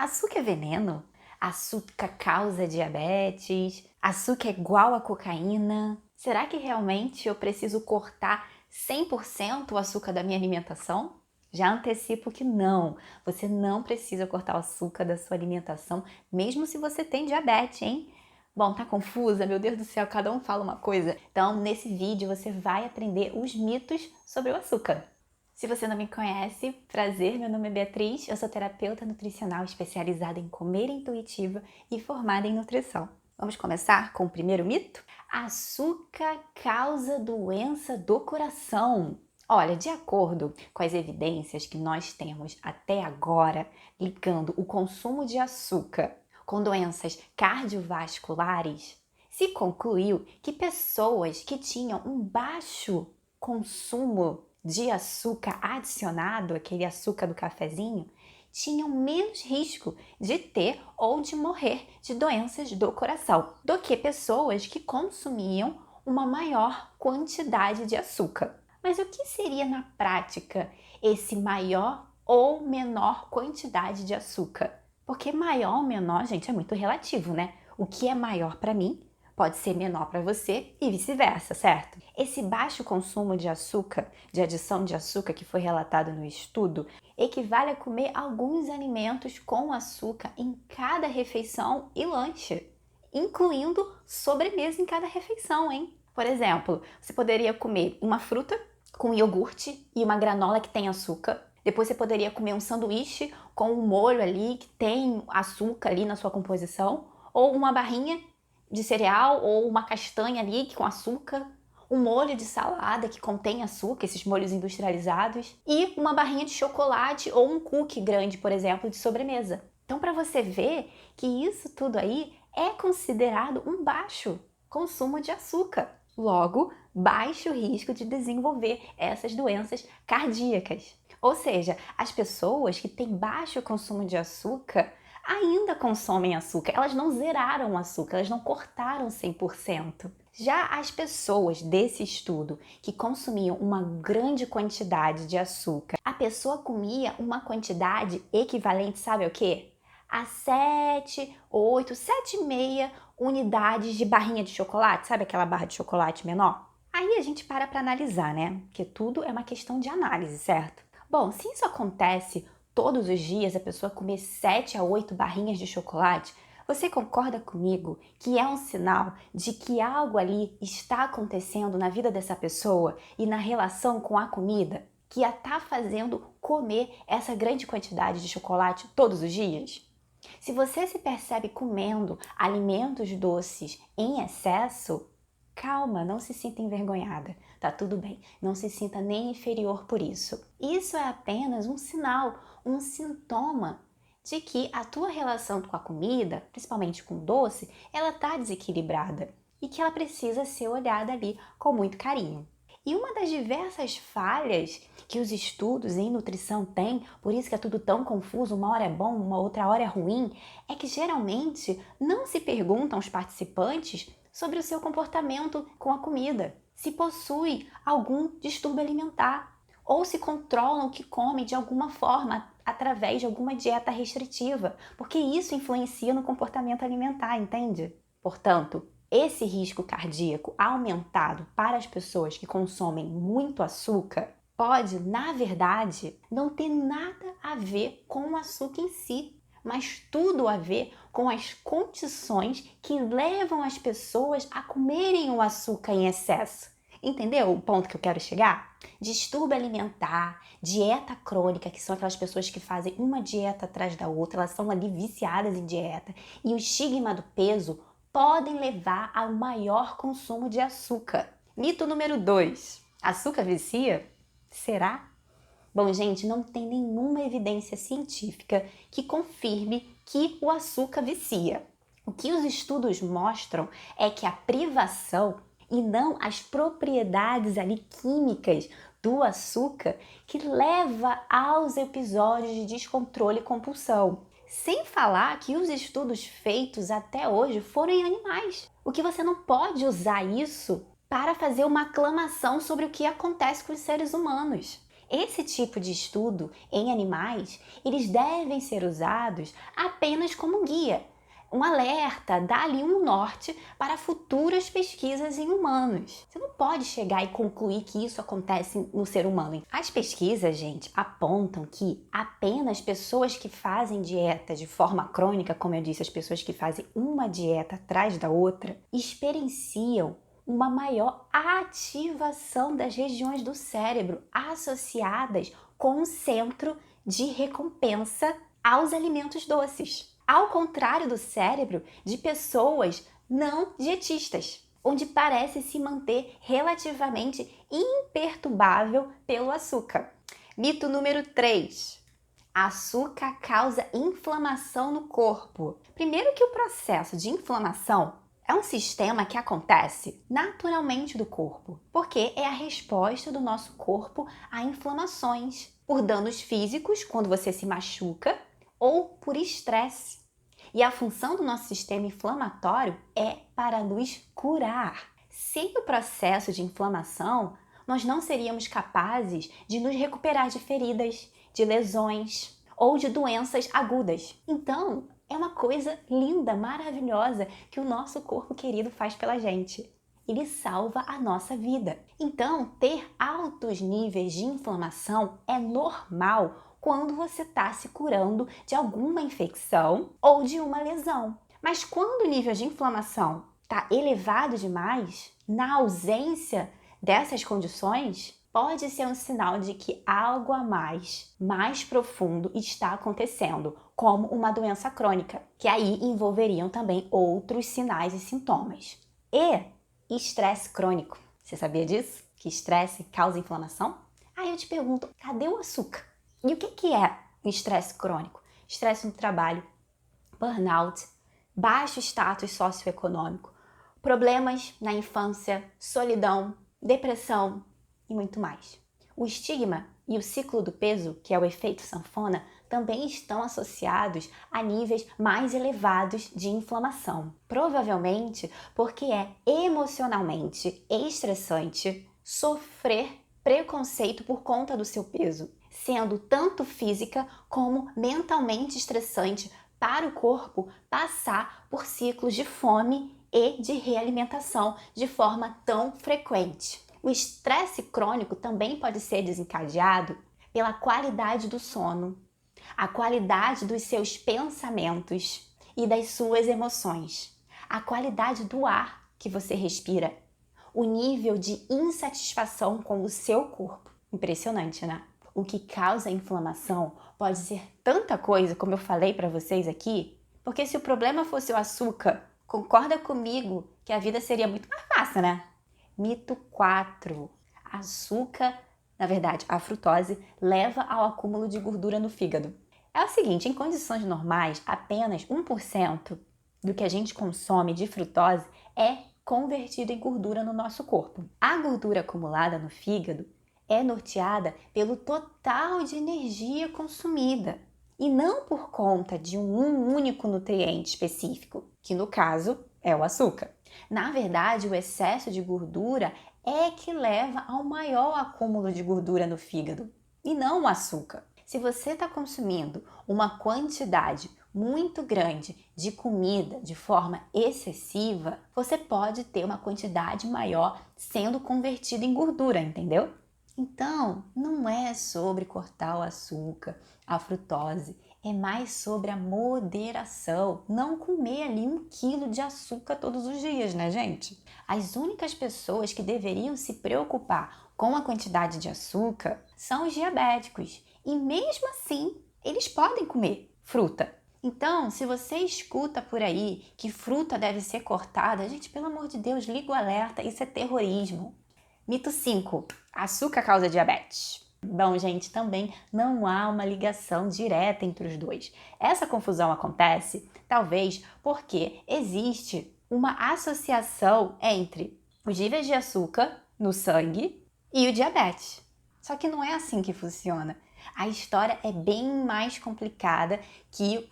Açúcar é veneno? Açúcar causa diabetes? Açúcar é igual a cocaína? Será que realmente eu preciso cortar 100% o açúcar da minha alimentação? Já antecipo que não, você não precisa cortar o açúcar da sua alimentação, mesmo se você tem diabetes, hein? Bom, tá confusa? Meu Deus do céu, cada um fala uma coisa. Então, nesse vídeo você vai aprender os mitos sobre o açúcar. Se você não me conhece, prazer, meu nome é Beatriz, eu sou terapeuta nutricional especializada em comer intuitiva e formada em nutrição. Vamos começar com o primeiro mito? Açúcar causa doença do coração. Olha, de acordo com as evidências que nós temos até agora, ligando o consumo de açúcar com doenças cardiovasculares, se concluiu que pessoas que tinham um baixo consumo de açúcar adicionado, aquele açúcar do cafezinho, tinham menos risco de ter ou de morrer de doenças do coração do que pessoas que consumiam uma maior quantidade de açúcar. Mas o que seria na prática esse maior ou menor quantidade de açúcar? Porque maior ou menor, gente, é muito relativo, né? O que é maior para mim pode ser menor para você e vice-versa, certo? Esse baixo consumo de açúcar, de adição de açúcar que foi relatado no estudo, equivale a comer alguns alimentos com açúcar em cada refeição e lanche, incluindo sobremesa em cada refeição, hein? Por exemplo, você poderia comer uma fruta com iogurte e uma granola que tem açúcar. Depois você poderia comer um sanduíche com um molho ali que tem açúcar ali na sua composição, ou uma barrinha de cereal ou uma castanha ali com açúcar, um molho de salada que contém açúcar, esses molhos industrializados, e uma barrinha de chocolate ou um cookie grande, por exemplo, de sobremesa. Então, para você ver que isso tudo aí é considerado um baixo consumo de açúcar. Logo, baixo risco de desenvolver essas doenças cardíacas. Ou seja, as pessoas que têm baixo consumo de açúcar ainda consomem açúcar, elas não zeraram o açúcar, elas não cortaram 100%. Já as pessoas desse estudo que consumiam uma grande quantidade de açúcar, a pessoa comia uma quantidade equivalente, sabe ao quê? A 7, 8, 7,5 unidades de barrinha de chocolate, sabe aquela barra de chocolate menor? Aí a gente para analisar, né? Porque tudo é uma questão de análise, certo? Bom, se isso acontece todos os dias, a pessoa comer 7 a 8 barrinhas de chocolate, você concorda comigo que é um sinal de que algo ali está acontecendo na vida dessa pessoa e na relação com a comida que a está fazendo comer essa grande quantidade de chocolate todos os dias? Se você se percebe comendo alimentos doces em excesso, calma, não se sinta envergonhada, tá tudo bem, não se sinta nem inferior por isso. Isso é apenas um sinal, um sintoma de que a tua relação com a comida, principalmente com doce, ela tá desequilibrada e que ela precisa ser olhada ali com muito carinho. E uma das diversas falhas que os estudos em nutrição têm, por isso que é tudo tão confuso, uma hora é bom, uma outra hora é ruim, é que geralmente não se perguntam aos participantes sobre o seu comportamento com a comida, se possui algum distúrbio alimentar ou se controlam o que comem de alguma forma através de alguma dieta restritiva, porque isso influencia no comportamento alimentar, entende? Portanto, esse risco cardíaco aumentado para as pessoas que consomem muito açúcar pode, na verdade, não ter nada a ver com o açúcar em si, mas tudo a ver com as condições que levam as pessoas a comerem o açúcar em excesso. Entendeu o ponto que eu quero chegar? Distúrbio alimentar, dieta crônica, que são aquelas pessoas que fazem uma dieta atrás da outra, elas são ali viciadas em dieta, e o estigma do peso podem levar ao maior consumo de açúcar. Mito número 2. Açúcar vicia? Será? Bom, gente, não tem nenhuma evidência científica que confirme que o açúcar vicia. O que os estudos mostram é que a privação e não as propriedades ali químicas do açúcar que leva aos episódios de descontrole e compulsão. Sem falar que os estudos feitos até hoje foram em animais. O que você não pode usar isso para fazer uma aclamação sobre o que acontece com os seres humanos. Esse tipo de estudo em animais, eles devem ser usados apenas como guia, um alerta, dá ali um norte para futuras pesquisas em humanos. Você não pode chegar e concluir que isso acontece no ser humano. As pesquisas, gente, apontam que apenas pessoas que fazem dieta de forma crônica, como eu disse, as pessoas que fazem uma dieta atrás da outra, experienciam uma maior ativação das regiões do cérebro associadas com o centro de recompensa aos alimentos doces. Ao contrário do cérebro de pessoas não dietistas, onde parece se manter relativamente imperturbável pelo açúcar. Mito número 3. Açúcar causa inflamação no corpo. Primeiro que o processo de inflamação é um sistema que acontece naturalmente do corpo, porque é a resposta do nosso corpo a inflamações, por danos físicos, quando você se machuca, ou por estresse. E a função do nosso sistema inflamatório é para nos curar. Sem o processo de inflamação, nós não seríamos capazes de nos recuperar de feridas, de lesões ou de doenças agudas. Então, é uma coisa linda, maravilhosa que o nosso corpo querido faz pela gente. Ele salva a nossa vida. Então, ter altos níveis de inflamação é normal quando você está se curando de alguma infecção ou de uma lesão. Mas quando o nível de inflamação está elevado demais, na ausência dessas condições, pode ser um sinal de que algo a mais profundo está acontecendo, como uma doença crônica, que aí envolveriam também outros sinais e sintomas. E estresse crônico. Você sabia disso? Que estresse causa inflamação? Aí eu te pergunto, cadê o açúcar? E o que é o estresse crônico? Estresse no trabalho, burnout, baixo status socioeconômico, problemas na infância, solidão, depressão e muito mais. O estigma e o ciclo do peso, que é o efeito sanfona, também estão associados a níveis mais elevados de inflamação. Provavelmente porque é emocionalmente estressante sofrer preconceito por conta do seu peso, sendo tanto física como mentalmente estressante para o corpo passar por ciclos de fome e de realimentação de forma tão frequente. O estresse crônico também pode ser desencadeado pela qualidade do sono, a qualidade dos seus pensamentos e das suas emoções, a qualidade do ar que você respira, o nível de insatisfação com o seu corpo. Impressionante, né? O que causa inflamação pode ser tanta coisa, como eu falei para vocês aqui, porque se o problema fosse o açúcar, concorda comigo que a vida seria muito mais fácil, né? Mito 4. Açúcar, na verdade, a frutose, leva ao acúmulo de gordura no fígado. É o seguinte, em condições normais, apenas 1% do que a gente consome de frutose é convertido em gordura no nosso corpo. A gordura acumulada no fígado é norteada pelo total de energia consumida e não por conta de um único nutriente específico, que no caso é o açúcar. Na verdade, o excesso de gordura é que leva ao maior acúmulo de gordura no fígado e não o açúcar. Se você está consumindo uma quantidade muito grande de comida de forma excessiva, você pode ter uma quantidade maior sendo convertida em gordura, entendeu? Então, não é sobre cortar o açúcar, a frutose, é mais sobre a moderação. Não comer ali 1 quilo de açúcar todos os dias, né, gente? As únicas pessoas que deveriam se preocupar com a quantidade de açúcar são os diabéticos. E mesmo assim, eles podem comer fruta. Então, se você escuta por aí que fruta deve ser cortada, gente, pelo amor de Deus, liga o alerta, isso é terrorismo. Mito 5. Açúcar causa diabetes. Bom, gente, também não há uma ligação direta entre os dois. Essa confusão acontece, talvez, porque existe uma associação entre os níveis de açúcar no sangue e o diabetes. Só que não é assim que funciona. A história é bem mais complicada que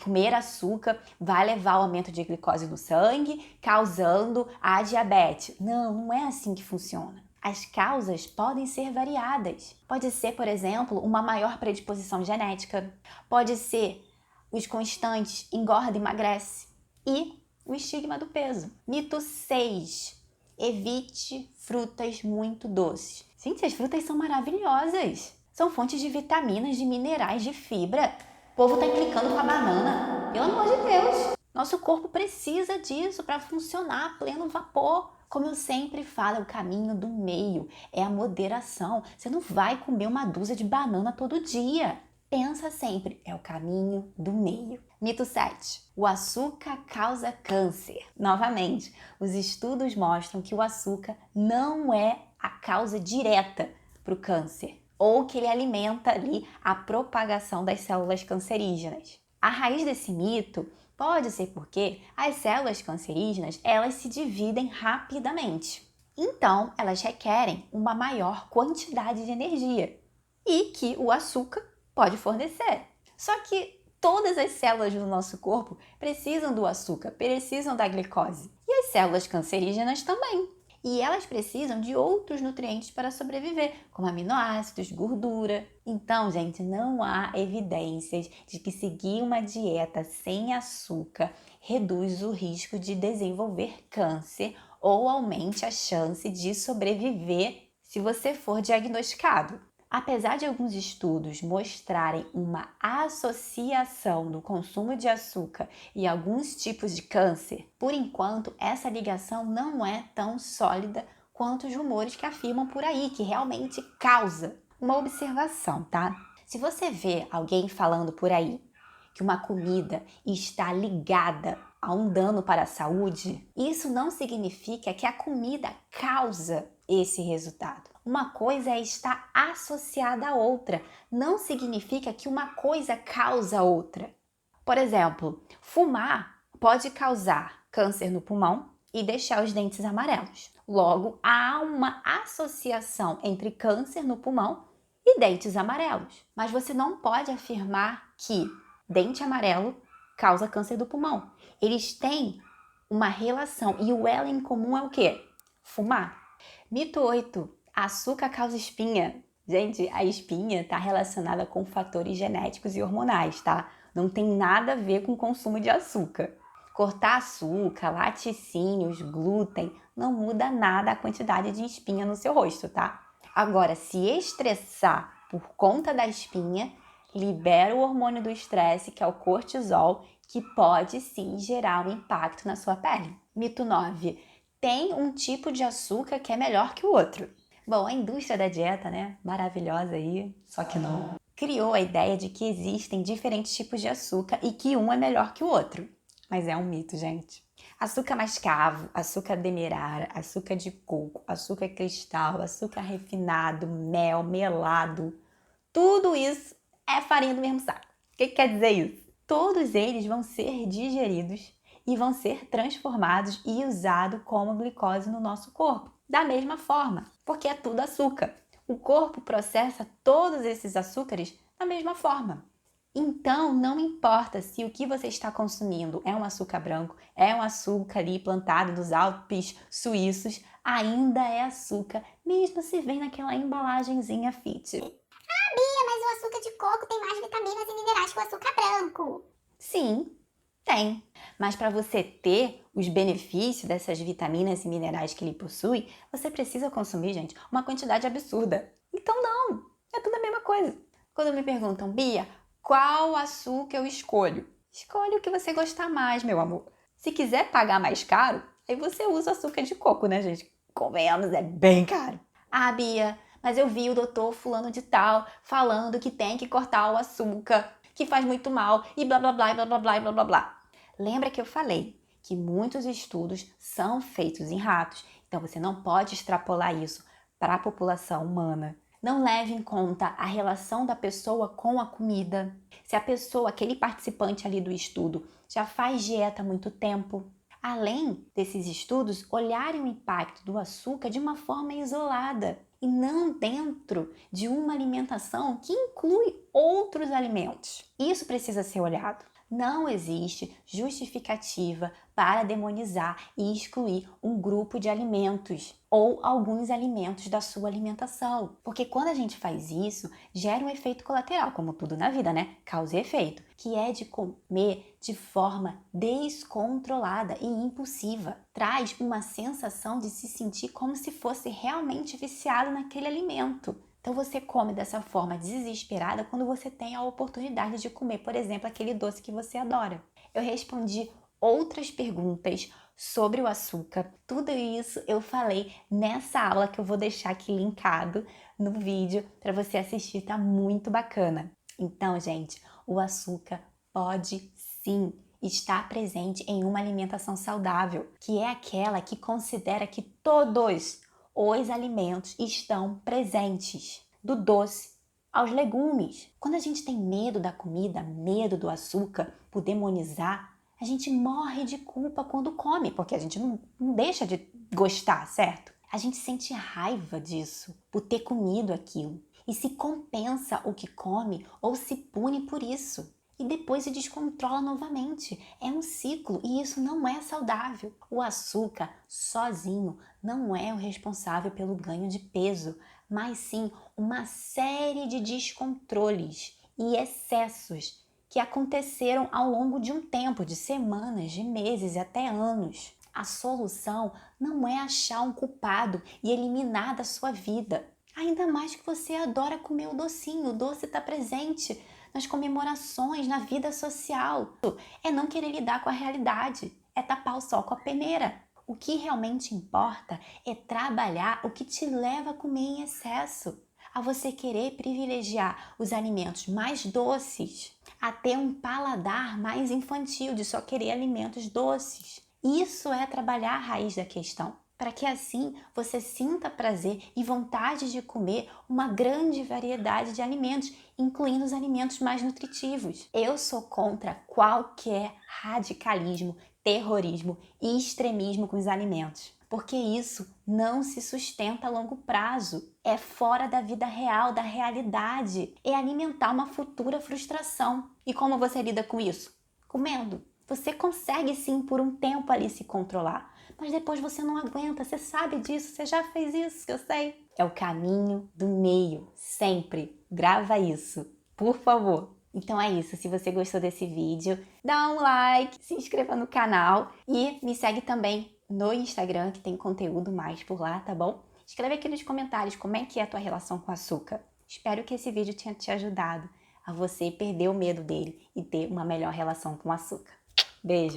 comer açúcar vai levar ao aumento de glicose no sangue, causando a diabetes. Não é assim que funciona. As causas podem ser variadas. Pode ser, por exemplo, uma maior predisposição genética. Pode ser os constantes engorda e emagrece. E o estigma do peso. Mito 6. Evite frutas muito doces. Gente, as frutas são maravilhosas. São fontes de vitaminas, de minerais, de fibra. O povo tá implicando com a banana. Pelo amor de Deus. Nosso corpo precisa disso para funcionar a pleno vapor. Como eu sempre falo, é o caminho do meio. É a moderação. Você não vai comer uma dúzia de banana todo dia. Pensa sempre, é o caminho do meio. Mito 7. O açúcar causa câncer. Novamente, os estudos mostram que o açúcar não é a causa direta para o câncer, ou que ele alimenta ali a propagação das células cancerígenas. A raiz desse mito pode ser porque as células cancerígenas, elas se dividem rapidamente. Então, elas requerem uma maior quantidade de energia e que o açúcar pode fornecer. Só que todas as células do nosso corpo precisam do açúcar, precisam da glicose. E as células cancerígenas também. E elas precisam de outros nutrientes para sobreviver, como aminoácidos, gordura. Então, gente, não há evidências de que seguir uma dieta sem açúcar reduz o risco de desenvolver câncer ou aumente a chance de sobreviver se você for diagnosticado. Apesar de alguns estudos mostrarem uma associação do consumo de açúcar e alguns tipos de câncer, por enquanto essa ligação não é tão sólida quanto os rumores que afirmam por aí, que realmente causa. Uma observação, tá? Se você vê alguém falando por aí que uma comida está ligada a um dano para a saúde, isso não significa que a comida causa esse resultado. Uma coisa é estar associada à outra, não significa que uma coisa causa outra. Por exemplo, fumar pode causar câncer no pulmão e deixar os dentes amarelos. Logo, há uma associação entre câncer no pulmão e dentes amarelos. Mas você não pode afirmar que dente amarelo causa câncer do pulmão. Eles têm uma relação e o elo em comum é o quê? Fumar. Mito 8. Açúcar causa espinha. Gente, a espinha está relacionada com fatores genéticos e hormonais, tá? Não tem nada a ver com o consumo de açúcar. Cortar açúcar, laticínios, glúten, não muda nada a quantidade de espinha no seu rosto, tá? Agora, se estressar por conta da espinha, libera o hormônio do estresse, que é o cortisol, que pode sim gerar um impacto na sua pele. Mito 9. Tem um tipo de açúcar que é melhor que o outro. Bom, a indústria da dieta, né, maravilhosa aí, só que não, criou a ideia de que existem diferentes tipos de açúcar e que um é melhor que o outro. Mas é um mito, gente. Açúcar mascavo, açúcar demerara, açúcar de coco, açúcar cristal, açúcar refinado, mel, melado, tudo isso é farinha do mesmo saco. O que quer dizer isso? Todos eles vão ser digeridos e vão ser transformados e usados como glicose no nosso corpo. Da mesma forma, porque é tudo açúcar. O corpo processa todos esses açúcares da mesma forma. Então, não importa se o que você está consumindo é um açúcar branco, é um açúcar ali plantado dos Alpes suíços, ainda é açúcar, mesmo se vem naquela embalagenzinha fit. Bia, mas o açúcar de coco tem mais vitaminas e minerais que o açúcar branco. Sim, tem. Mas para você ter os benefícios dessas vitaminas e minerais que ele possui, você precisa consumir, gente, uma quantidade absurda. Então não, é tudo a mesma coisa. Quando me perguntam, Bia, qual açúcar eu escolho? Escolhe o que você gostar mais, meu amor. Se quiser pagar mais caro, aí você usa açúcar de coco, né, gente? Convenhamos, é bem caro. Ah, Bia, mas eu vi o doutor fulano de tal falando que tem que cortar o açúcar, que faz muito mal, e blá blá blá, e blá blá blá, e blá blá blá. Lembra que eu falei que muitos estudos são feitos em ratos, então você não pode extrapolar isso para a população humana. Não leve em conta a relação da pessoa com a comida. Se a pessoa, aquele participante ali do estudo, já faz dieta há muito tempo. Além desses estudos, olharem o impacto do açúcar de uma forma isolada e não dentro de uma alimentação que inclui outros alimentos. Isso precisa ser olhado. Não existe justificativa para demonizar e excluir um grupo de alimentos ou alguns alimentos da sua alimentação. Porque quando a gente faz isso, gera um efeito colateral, como tudo na vida, né? Causa e efeito, que é de comer de forma descontrolada e impulsiva. Traz uma sensação de se sentir como se fosse realmente viciado naquele alimento. Então você come dessa forma desesperada quando você tem a oportunidade de comer, por exemplo, aquele doce que você adora. Eu respondi outras perguntas sobre o açúcar. Tudo isso eu falei nessa aula que eu vou deixar aqui linkado no vídeo para você assistir, tá muito bacana. Então, gente, o açúcar pode sim estar presente em uma alimentação saudável, que é aquela que considera que todos os alimentos estão presentes, do doce aos legumes. Quando a gente tem medo da comida, medo do açúcar, por demonizar, a gente morre de culpa quando come, porque a gente não deixa de gostar, certo? A gente sente raiva disso, por ter comido aquilo, e se compensa o que come ou se pune por isso. E depois se descontrola novamente. É um ciclo e isso não é saudável. O açúcar sozinho não é o responsável pelo ganho de peso, mas sim uma série de descontroles e excessos que aconteceram ao longo de um tempo, de semanas, de meses e até anos. A solução não é achar um culpado e eliminar da sua vida. Ainda mais que você adora comer o docinho, o doce está presente nas comemorações, na vida social. É não querer lidar com a realidade, é tapar o sol com a peneira. O que realmente importa é trabalhar o que te leva a comer em excesso, a você querer privilegiar os alimentos mais doces, a ter um paladar mais infantil de só querer alimentos doces. Isso é trabalhar a raiz da questão, para que assim você sinta prazer e vontade de comer uma grande variedade de alimentos, incluindo os alimentos mais nutritivos. Eu sou contra qualquer radicalismo, terrorismo e extremismo com os alimentos, porque isso não se sustenta a longo prazo, é fora da vida real, da realidade, é alimentar uma futura frustração. E como você lida com isso? Comendo. Você consegue sim por um tempo ali se controlar, mas depois você não aguenta, você sabe disso, você já fez isso, eu sei. É o caminho do meio, sempre. Grava isso, por favor. Então é isso, se você gostou desse vídeo, dá um like, se inscreva no canal e me segue também no Instagram, que tem conteúdo mais por lá, tá bom? Escreve aqui nos comentários como é que é a tua relação com o açúcar. Espero que esse vídeo tenha te ajudado a você perder o medo dele e ter uma melhor relação com o açúcar. Beijo!